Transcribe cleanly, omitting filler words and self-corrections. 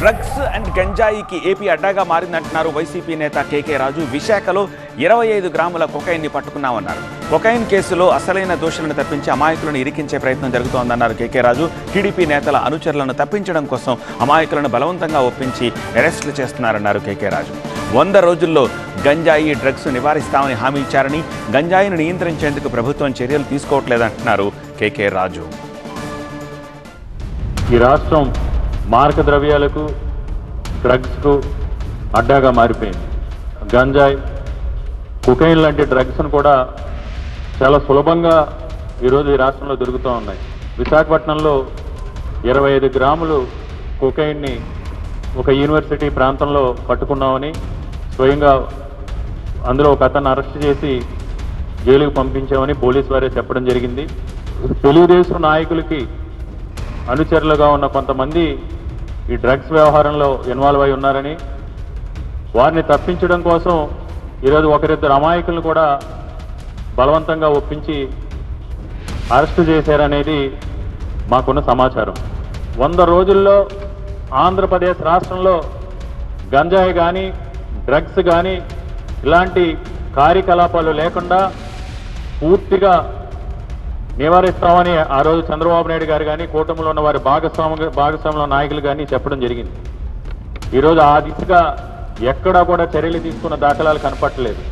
Drugs and గంజాయికి AP అడ్డాగా మారిందంటున్నారు YCP నేత కేకే రాజు. విశాఖలో 25 గ్రాముల కొకైన్ని పట్టుకున్నామన్నారు. కొకైన్ కేసులో అసలైన దోషులను తప్పించి అమాయకులను ఇరికించే ప్రయత్నం జరుగుతోందన్నారు కేకే రాజు. టీడీపీ నేతల అనుచరులను తప్పించడం కోసం అమాయకులను బలవంతంగా ఒప్పించి అరెస్టులు చేస్తున్నారన్నారు కేకే రాజు. 100 రోజుల్లో గంజాయి డ్రగ్స్ నివారిస్తామని హామీ ఇచ్చారని, గంజాయిని నియంత్రించేందుకు ప్రభుత్వం చర్యలు తీసుకోవట్లేదంటున్నారు కేకే రాజు. ఈ రాష్ట్రం మారక ద్రవ్యాలకు, డ్రగ్స్కు అడ్డాగా మారిపోయింది. గంజాయి, కొకైన్ లాంటి డ్రగ్స్ను కూడా చాలా సులభంగా ఈరోజు ఈ రాష్ట్రంలో దొరుకుతూ ఉన్నాయి. విశాఖపట్నంలో 25 గ్రాములు కొకైన్ని ఒక యూనివర్సిటీ ప్రాంతంలో పట్టుకున్నామని స్వయంగా అందులో ఒక అతన్ని అరెస్ట్ చేసి జైలుకు పంపించామని పోలీసు వారే చెప్పడం జరిగింది. తెలుగుదేశం నాయకులకి అనుచరులుగా ఉన్న కొంతమంది ఈ డ్రగ్స్ వ్యవహారంలో ఇన్వాల్వ్ అయి ఉన్నారని, వారిని తప్పించడం కోసం ఈరోజు ఒకరిద్దరు అమాయకులను కూడా బలవంతంగా ఒప్పించి అరెస్టు చేశారనేది మాకున్న సమాచారం. 100 రోజుల్లో ఆంధ్రప్రదేశ్ రాష్ట్రంలో గంజాయి కానీ, డ్రగ్స్ కానీ ఇలాంటి కార్యకలాపాలు లేకుండా పూర్తిగా నివారిస్తామని ఆ రోజు చంద్రబాబు నాయుడు గారు కానీ, కూటమిలో ఉన్న వారి భాగస్వాముల నాయకులు కానీ చెప్పడం జరిగింది. ఈరోజు ఆ దిశగా ఎక్కడా కూడా చర్యలు తీసుకున్న దాఖలాలు కనపట్టలేదు.